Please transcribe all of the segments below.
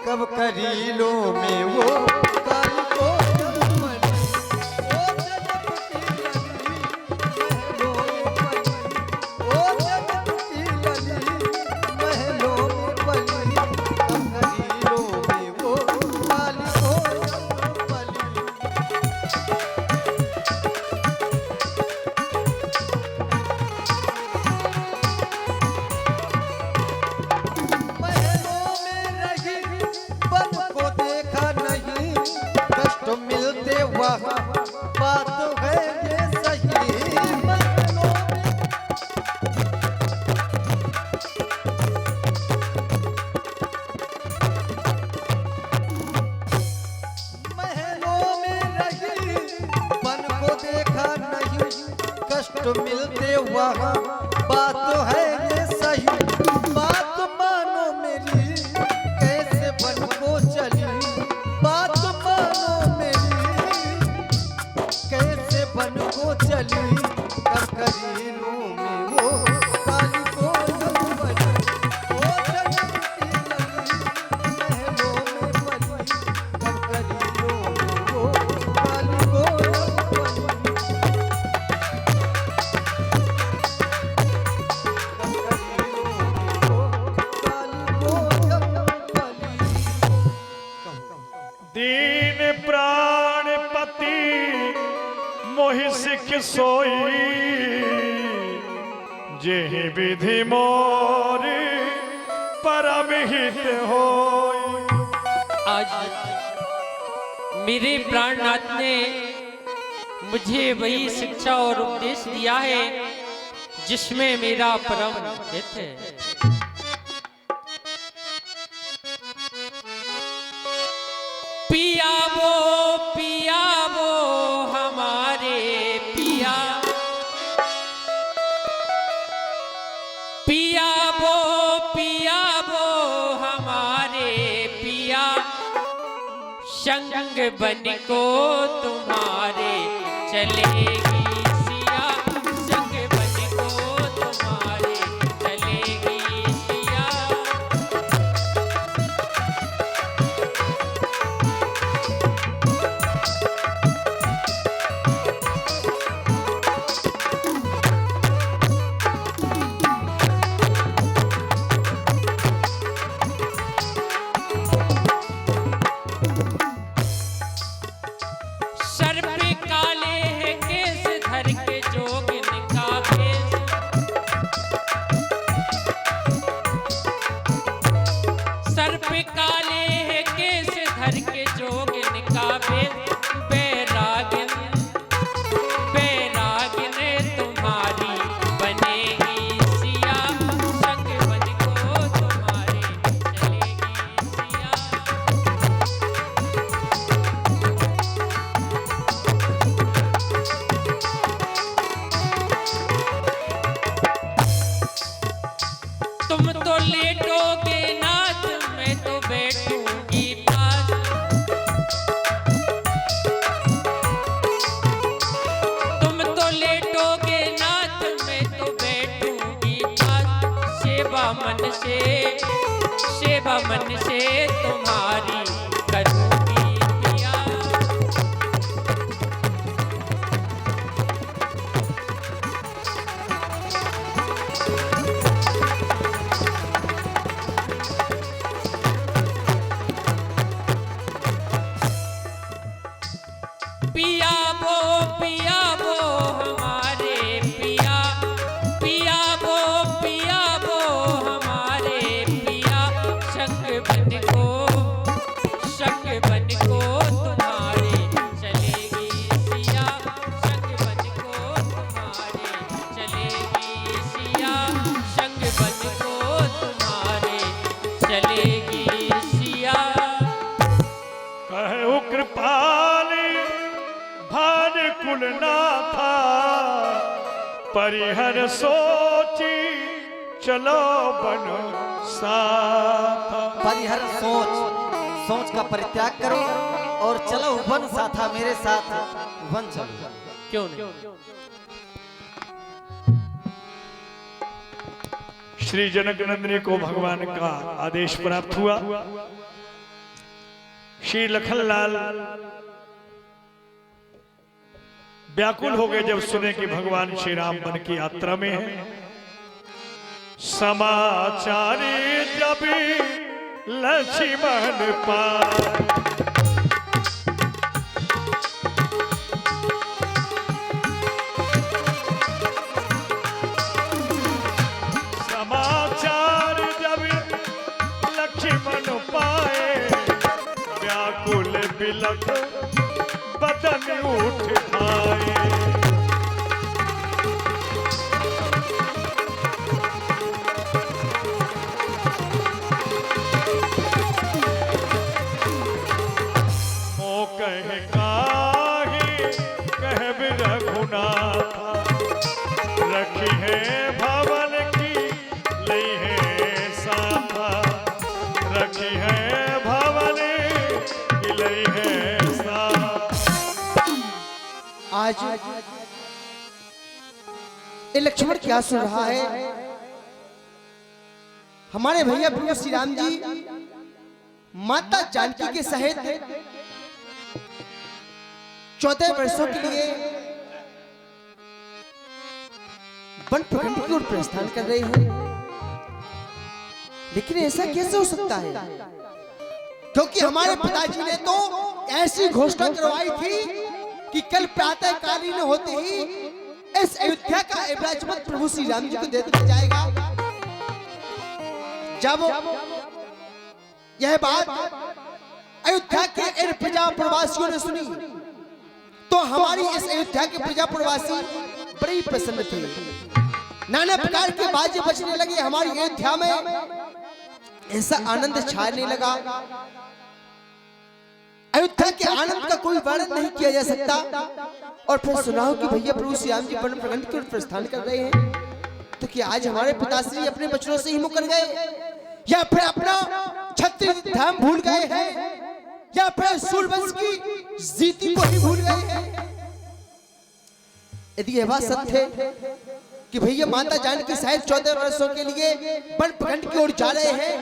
कब करीलो में वो काली को बात है ये सही महलों में रही बन को देखा नहीं कष्ट मिलते वहाँ बात है ये सही बात मानो मेरी कैसे बन को चली बात मानो कैसे बन को चली कब करीलो में वो काली को बनी वो जन्म की लगी महलों में बनी कब करीलो में वो काली को बनी कब करीलो में वो काली को बनी दीन प्राणपति मोहि सिख सोई जेहि विधि मोर परम हित होई। आज मेरे प्राणनाथ ने मुझे वही शिक्षा और उपदेश दिया है जिसमें मेरा परम हित है। पिया वो हमारे पिया वो हमारे पिया संग बन को तुम्हारे चलेगी सिया संग बन को तुम्हारे चलेगी सिया। काले है केस धर के जोगिन का बैरागिन तुम्हारी बनेगी सिया संग बन को तुम्हारे चलेगी सिया। तुम तो लेटोगे नाथ मैं तो बैठूंगी पास तुम तो लेटोगे नाथ मैं तो बैठूंगी पास सेवा मन से तुम्हारी करूंगी पिया। पिया वो हमारे पिया वो हमारे पिया संग बन को तुम्हारे चलेगी सिया संग बन को तुम्हारे चलेगी सिया संग बन को तुम्हारे चलेगी सिया। कहु कृपाली भान कुलनाथा परिहर सोची चलो बन साथा। परिहर सोच का परित्याग करो और चलो वन साथा मेरे साथ वन चलो। क्यों नहीं? श्री जनक नंदिनी को भगवान का आदेश प्राप्त हुआ। श्री लखनलाल व्याकुल हो गए जब सुने कि भगवान श्री राम वन की यात्रा में है। समाचार जब लक्ष्मण पाए, समाचार जब लक्ष्मण पाए, व्याकुल बिलख बदन उठ आए। ओ कह काहे कहब रघुनाथ, रखी है भवन की लई है साथा, रखी है भवन की लई है साथा। आज ये लक्ष्मण क्या सुन रहा है? हमारे भैया प्रभु श्री राम जी माता जानकी के सहित 14 वर्षों के लिए वन प्रखंड की ओर प्रस्थान कर रहे हैं। लेकिन ऐसा कैसे हो सकता है? क्योंकि हमारे पिताजी ने तो ऐसी घोषणा करवाई थी कि कल प्रातः कालीन होते ही इस अयोध्या का एवराजमत प्रभु श्री राम जी को दे दिया जाएगा। जब यह बात अयोध्या के इन प्रजा प्रवासियों ने सुनी तो हमारी इस अयोध्या के प्रजा प्रवासी बड़ी प्रसन्न थे। नाना प्रकार के बाजे बजने लगे। हमारी अयोध्या में ऐसा आनंद छाने लगा, अयोध्या के आनंद का कोई वर्णन नहीं किया जा सकता। और फिर सुनाओ कि भैया प्रभु श्री राम जी वन प्रखंड की ओर प्रस्थान कर रहे हैं, तो क्या आज हमारे पिताश्री अपने बचनों से ही मुकर गए, या फिर अपना क्षत्रिय धर्म भूल गए हैं, या फिर सूर्यवंश की रीति को ही भूल गए हैं? यदि यह बात सत्य है कि भैया माता जानकी साहिब 14 वर्षों के लिए वन प्रखंड की ओर जा रहे हैं,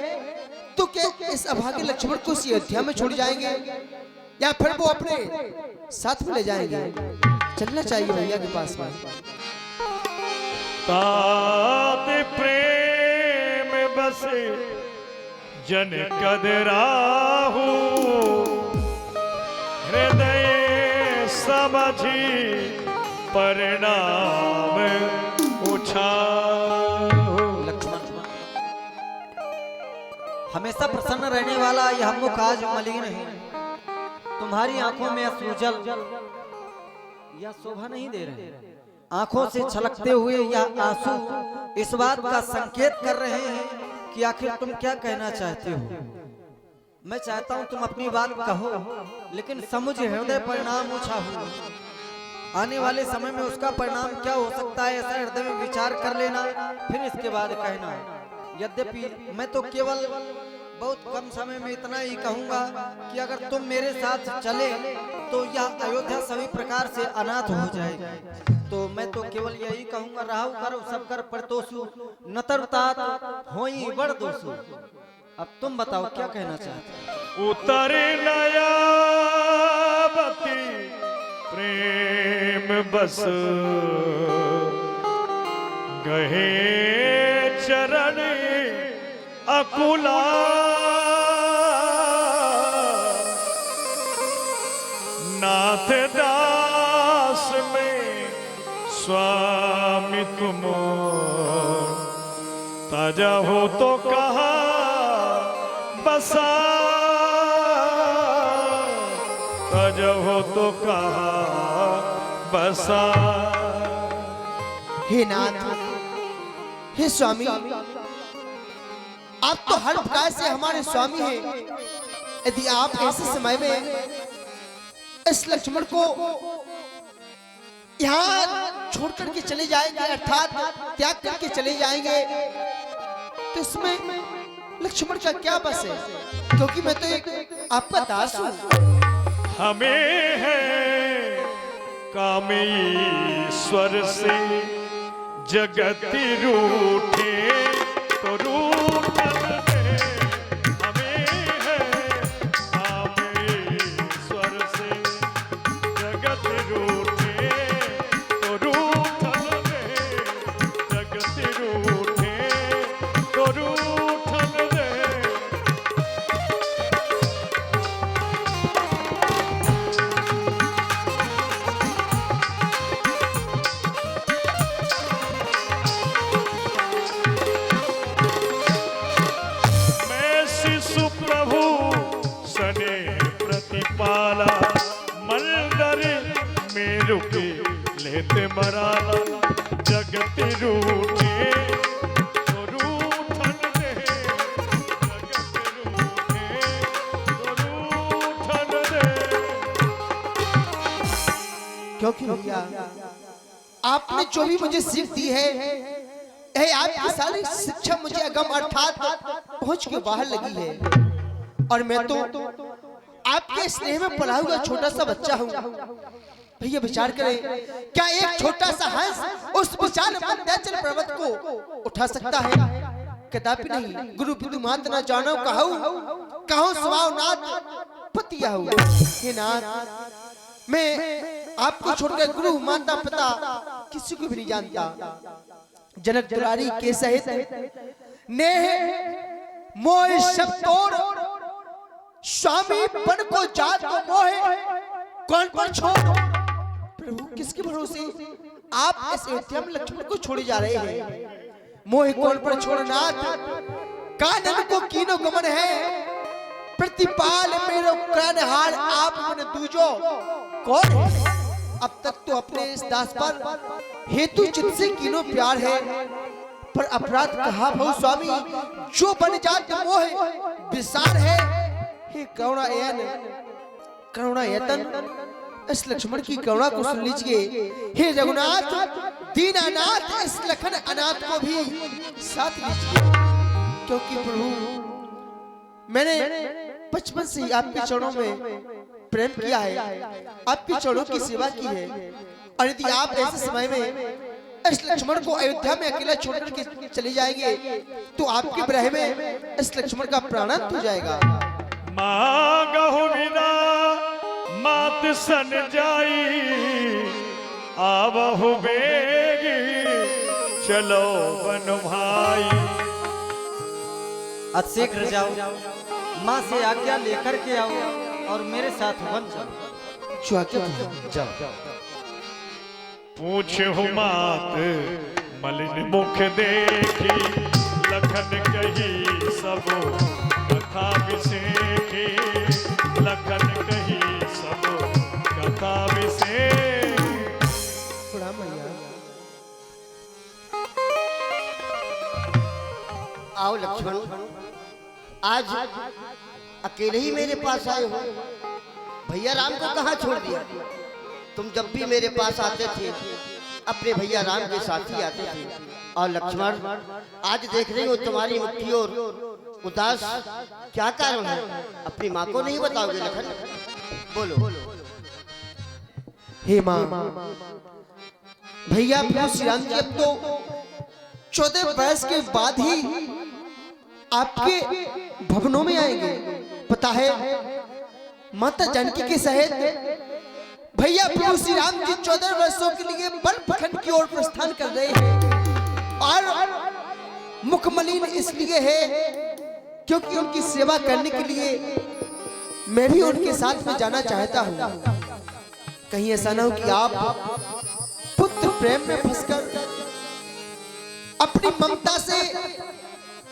तो क्या इस अभागे लक्ष्मण को अयोध्या में छोड़ जाएंगे, या फिर वो अपने साथ में ले जाएंगे? चलना चाहिए भैया के पास में। तात प्रेम बसे जन कदराहू, हृदय समझी परिणाम उछाहू। हमेशा प्रसन्न रहने वाला यह मुख आज मलिन है। तुम्हारी आंखों में अश्रुजल यह शोभा नहीं दे रहे। आंखों से छलकते हुए यह आंसू इस बात का संकेत कर रहे हैं कि आखिर तुम क्या कहना चाहते हो। मैं चाहता हूं तुम अपनी बात कहो, लेकिन समुझ हृदय परिणाम उछाहू। आने वाले समय में उसका परिणाम क्या हो सकता है, ऐसा हृदय में विचार कर लेना, फिर इसके बाद कहना। यद्यपि मैं तो केवल बहुत कम समय में इतना ही कहूंगा कि अगर तुम मेरे साथ चले तो यह अयोध्या सभी प्रकार से अनाथ हो जाएगी। तो मैं तो केवल यही कहूंगा, राहु करो सब कर परतोषु, नतरतात होई बड़ दोषु। अब तुम बताओ क्या कहना चाहते हो। उतरे नया बती प्रेम बस, गहे चरण अकुला, नाथ दास में स्वामी तुम, ताजा हो तो कहा बसा, ताजा हो तो कहा बसा। हे नाथ, हे स्वामी, आप तो हर प्रकार से हमारे स्वामी हैं। यदि आप ऐसे समय में इस लक्ष्मण को यहाँ छोड़ करके चले जाएंगे, अर्थात त्याग करके चले जाएंगे, तो इसमें लक्ष्मण का क्या बस है? क्योंकि मैं तो एक आपका दास हूँ। हमें है कामेश्वर से जगति रूठे तो रूठन दे। हमें है कामेश्वर रुके लेते मराला जगत रूठे तो रूठन दे जगत रूठे तो रूठन दे। क्योंकि भैया आपने जो भी मुझे सीख दी है आपकी सारी शिक्षा मुझे अगम अर्थात पहुंच के बाहर लगी है और मैं तो आपके स्नेह में पला हुआ छोटा सा बच्चा हूँ। भैया विचार करें, क्या एक छोटा सा हंस उस विशाल मंदराचल पर्वत को उठा सकता है? कदापि नहीं। गुरु बिदु मात न जानो कहूँ स्वभाव नाथ पतिया हूँ। हे नाथ, मैं आपको छोड़कर गुरु माता पिता किसी को भी नहीं जानता। जनक दुलारी के सहित नेह मोह सब तोड़ स्वामी बन को जात को मोह कौन पर छोड़। प्रभु किसके भरोसे आप इस अयोध्या में लक्ष्मण को छोड़े जा रहे हैं? मोह कौन पर छोड़ नाथ, कानन को कीनो गमन है प्रतिपाल मेरो प्राणहार आप मन दूजो कौन है? अब तक तो अपने इस दास पर हेतु चित से कीनो प्यार है, पर अपराध कहा भव स्वामी जो बन जात मोह विसार है। हे करुणा यतन इस लक्ष्मण की करुणा को सुन लीजिए। हे रघुनाथ दीनानाथ इस लखन अनाथ को भी साथ लीजिए, क्योंकि प्रभु मैंने बचपन से ही आपके चरणों में प्रेम किया है, आपके चरणों की सेवा की है। और यदि आप ऐसे समय में इस लक्ष्मण को अयोध्या में अकेला छोड़कर के चले जाएंगे तो आपके विरह में इस लक्ष्मण का प्राणांत हो जाएगा। मांगहु विदा मात सन जाई आवहु बेगी चलो बन भाई। अतिशीघ्र जाओ, माँ से आज्ञा लेकर के आओ और मेरे साथ वन चलो। जाओ। पूछहु मात मलिन मुख देखी लखन कही सब कथा विषेखी लखन कही सब कथा विषेखी। प्रणाम भैया। आओ लक्ष्मण, आज अकेले ही मेरे पास आए हो। भैया राम को कहाँ छोड़ दिया? तुम जब भी मेरे पास आते थे अपने भैया राम के साथ ही आते थे। और लक्ष्मण, आज देख रही हूँ तुम्हारी मुट्ठी और उदास, क्या कारण है? अपनी माँ को नहीं बताओगे लखन? बोलो। हे माँ, भैया प्रभु श्री राम जी अब तो 14 वर्ष के बाद ही आपके भवनों में आएंगे। पता है माता जानकी के सहित भैया प्रभु श्री राम जी 14 वर्षों के लिए वन प्रखंड की ओर प्रस्थान कर रहे हैं। और मुखमलिन इसलिए है क्योंकि उनकी सेवा करने के लिए मैं भी उनके साथ में जाना चाहता हूँ। कहीं ऐसा ना हो कि आप पुत्र प्रेम में फंसकर अपनी ममता से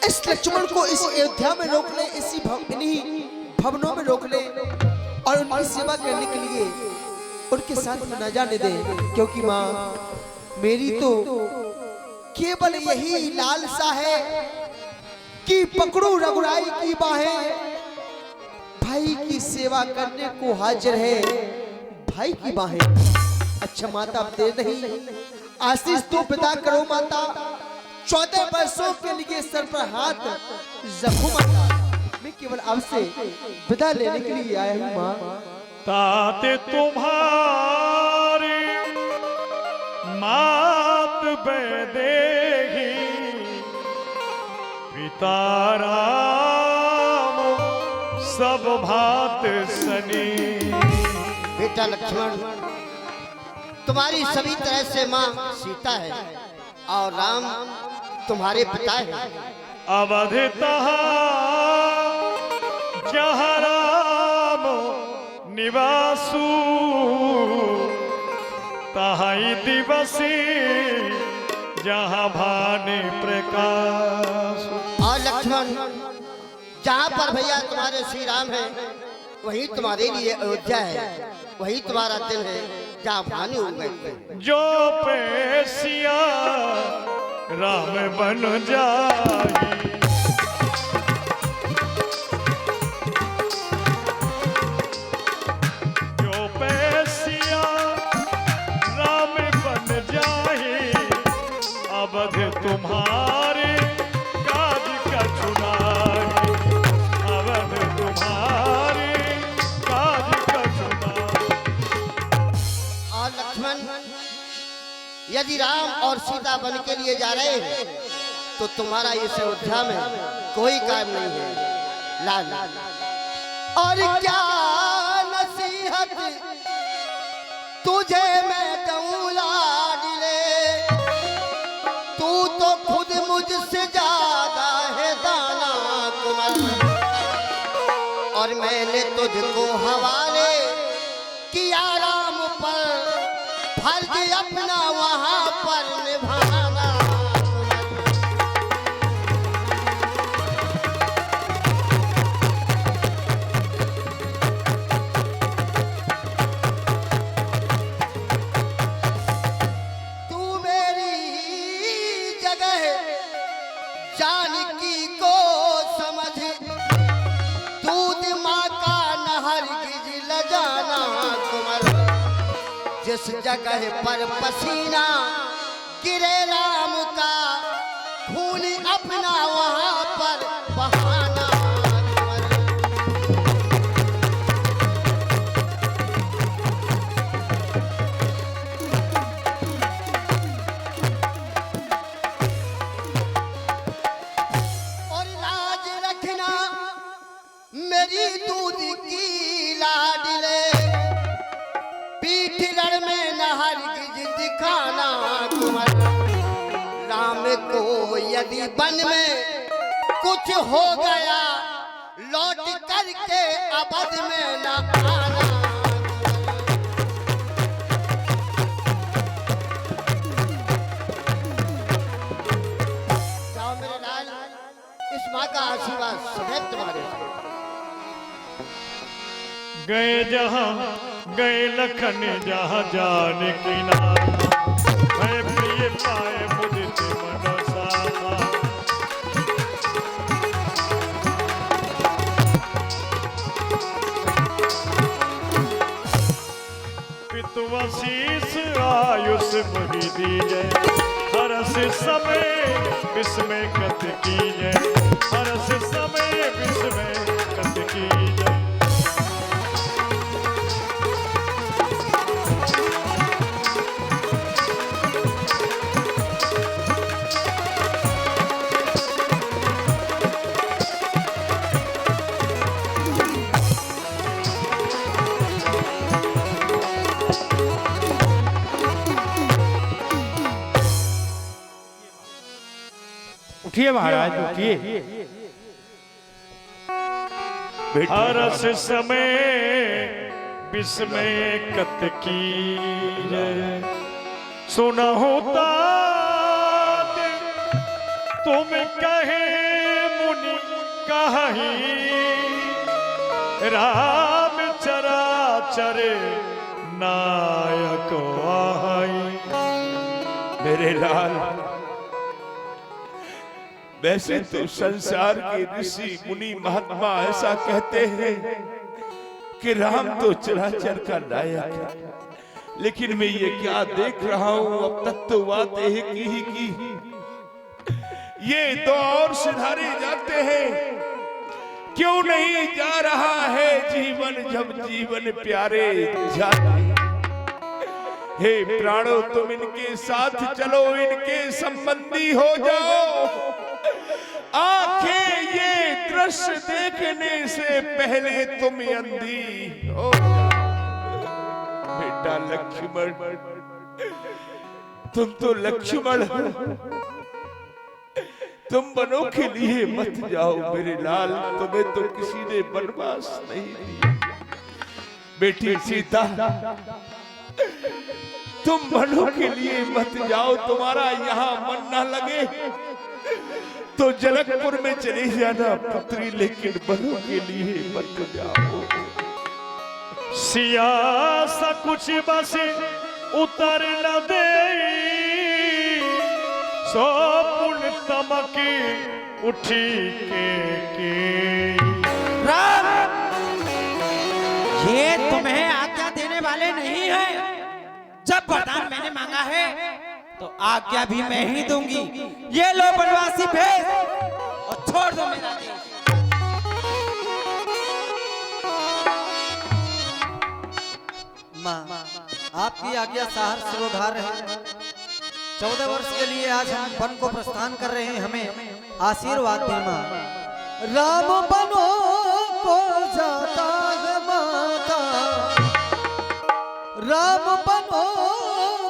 इस लक्ष्मण को इस अयोध्या में रोक ले, इन्हीं भवनों में रोक ले और उनकी सेवा करने के लिए उनके साथ में न जाने दे। क्योंकि माँ, मेरी तो केवल यही लालसा है कि पकड़ू रघुराई की बाहें, भाई की सेवा करने को हाजिर है भाई की बाहें। अच्छा माता, अब देर नहीं, आशीष तो पिता करो माता। 14 वर्षों के लिए सर पर हाथ रखो माता। मैं केवल आपसे विदा लेने के लिए आया हूँ माँ। ताते तुम्हारी मात बेदेही पिता राम सब भात सनी। बेटा लक्ष्मण, तुम्हारी सभी तरह से माँ सीता है और राम तुम्हारे पिता है। अवध जहाँ राम निवासु तहाई दिवसी जहाँ भाने प्रकाश। और लक्ष्मण, जहाँ पर भैया तुम्हारे श्री राम है वही तुम्हारे लिए अयोध्या है, वही तुम्हारा दिल है। जा भानु हो गए। जो पेशिया राम बन जाए, जो पेशिया राम बन जाए, अवध तुम्हारे काज का चुनाए, अवध तुम्हारे काज का चुनाए। और लक्ष्मण यदि राम और सीता बन के लिए जा रहे हैं तो तुम्हारा इस अयोध्या में कोई काम नहीं है लाल। और क्या नसीहत तुझे मैं कहूँ लाडले, तू तो खुद मुझसे ज्यादा है दाना कुंवर, और मैंने तुझको हवाले किया राम पर, फर्ज अपना वहां पर निभाना। तू मेरी जगह जानकी को समझ, दूध माँ का नहर गिज ल जाना कुंवर, जिस जगह पर पसीना गिरे राम का, खून अपना वहां पर बहाना। और लाज रखना मेरी दूध की लाडले, पीठ रण में नहर गिज दिखाना कुंवर, राम को यदि वन में कुछ हो गया, लौट करके अवध में न आना। जाओ मेरे लाल, इस माँ का आशीर्वाद सदैव तुम्हारे साथ। गए जहां गए लखन जहां जाने की नाम, मैं प्रिय पाए मुझे मनसा, पितु आशीष आयुष बही दीजय, हरस समय विस्मय कत कीजय, हरस समय विस्मय कत कीजय। उठिए महाराज उठिए। हरस समय विस्मय कत कीजय, सुना होता तुम कहे मुनि कहीं, राम चराचर नायक आई। मेरे लाल, वैसे तो संसार के ऋषि मुनि महात्मा ऐसा कहते हैं कि राम तो चराचर का नायक है, लेकिन मैं ये क्या देख रहा हूं, अब तक तो बात एक ही की, ये तो और सुधारे जाते हैं। क्यों नहीं जा रहा है जीवन, जब जीवन प्यारे जाते। हे प्राणों, तुम इनके साथ चलो, इनके संबंधी हो जाओ। आंखें ये दृश्य देखने से पहले तुम अंधी हो बेटा लक्ष्मण। तुम तो लक्ष्मण हो, तुम बनों के लिए मत जाओ मेरे लाल, तुम्हें तो किसी ने वनवास नहीं दिया। बेटी सीता, तुम बनों के लिए मत जाओ, तुम्हारा यहाँ मन ना लगे तो जनकपुर में चले जाना पुत्री, लेकिन बनों के लिए मत जाओ। सिया सा कुछ बस उतर न दे, सो पुण्य तमकी उठी के राम, ये तुम्हें आज्ञा देने वाले नहीं है। जब वरदान मैंने मांगा है तो आज्ञा भी मैं ही दूंगी। ये लो बनवासी भेज और छोड़ दो मेरा देश। माँ, आपकी आज्ञा सहर्ष सिरोधार है। 14 वर्ष के लिए आज हम वन को प्रस्थान कर रहे हैं, हमें आशीर्वाद दे माँ। राम बनो को जाता है माता, राम बनो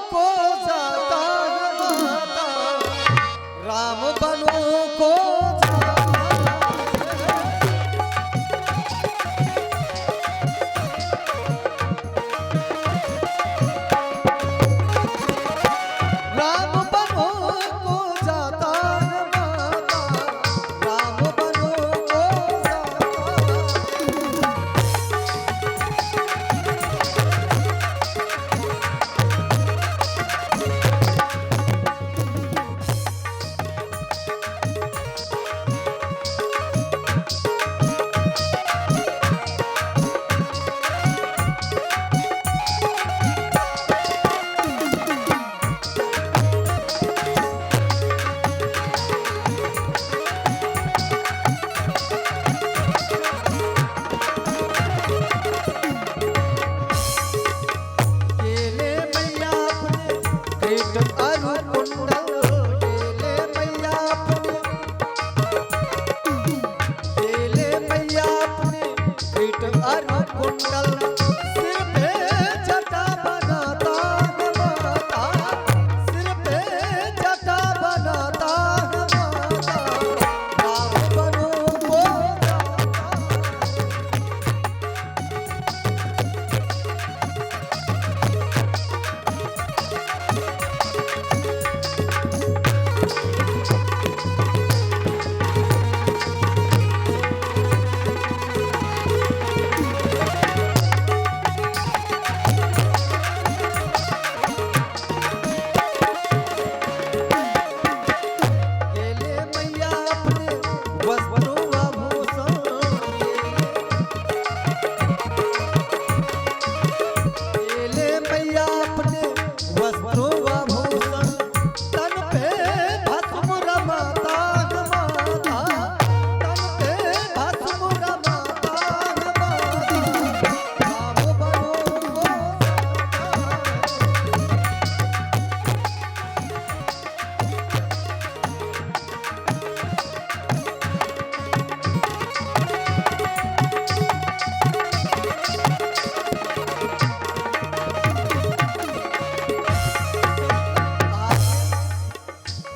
को जाता है माता, राम बनो को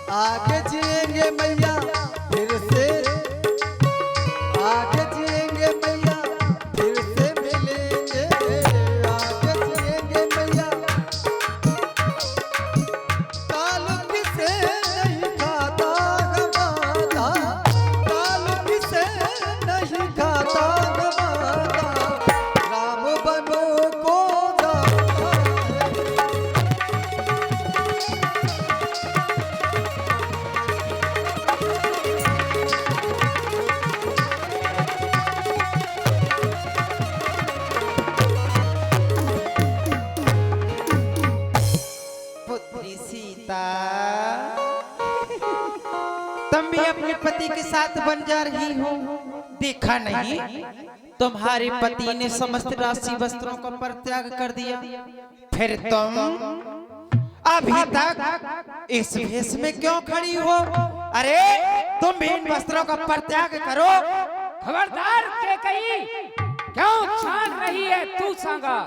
आगे जिएंगे मैया फिर से, आगे जिएंगे मैया फिर से मिलेंगे, आगे जिएंगे मैया। काल किसे नहीं खाता गवाता, काल किसे नहीं खाता गवाता, राम बनो को जाता सीता, तुम भी अपने पति के साथ बन जा रही हो। देखा नहीं तुम्हारे पति ने समस्त राशि वस्त्रों का परित्याग कर दिया, फिर तुम अभी तक इस भेष में क्यों खड़ी हो? अरे तुम भी इन वस्त्रों का परित्याग करो। खबरदार केकई, क्यों छान रही है तू सांगा?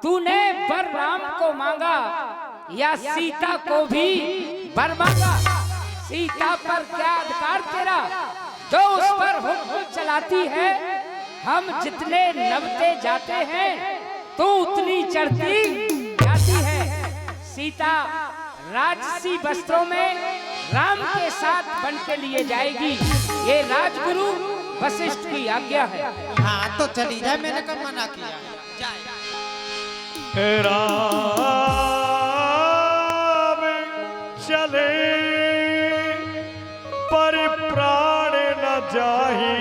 तूने वर राम को मांगा या सीता को भी वर मांगा? सीता पर क्या अधिकार तेरा जो उस पर हुक्म चलाती है? हम जितने नबते जाते हैं तू उतनी चढ़ती जाती है। सीता राजसी वस्त्रों में राम के साथ बन के लिए जाएगी, ये राजगुरु वशिष्ठ की आज्ञा है। हाँ तो चली जाए, मैंने कब मना किया? जाए। राम चले पर प्राण न जाही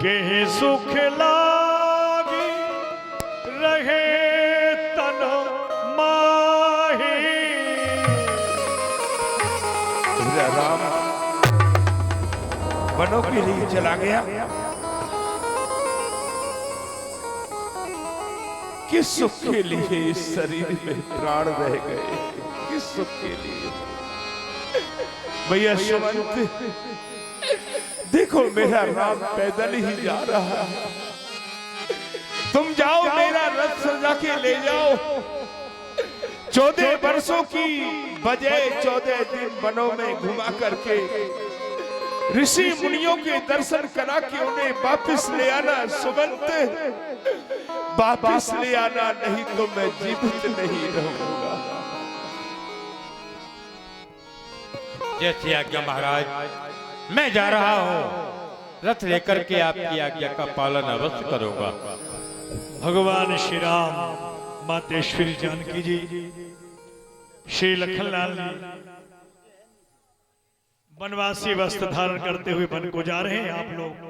के सुख लागी रहे तन माही। राम वनों के लिए चला गया, किस सुख के लिए इस शरीर में प्राण रह गए, किस सुख के लिए। भैया सुमंत देखो मेरा राम पैदल ही जा रहा है, तुम जाओ मेरा रथ सजा के ले जाओ। 14 वर्षों की बजाय 14 दिन वनों में घुमा करके ऋषि मुनियों के दर्शन करा के उन्हें वापस ले आना। सुमंत वापस ले आना, नहीं तो मैं जीवित नहीं रहूंगा। जैसे आज्ञा महाराज, मैं जा रहा हूँ, रथ लेकर के आपकी आज्ञा का पालन अवश्य करूंगा। भगवान श्री राम, मातेश्वरी जानकी जी, श्री लखनलाल जी वनवासी वस्त्र धारण करते हुए वन को जा रहे हैं। आप लोग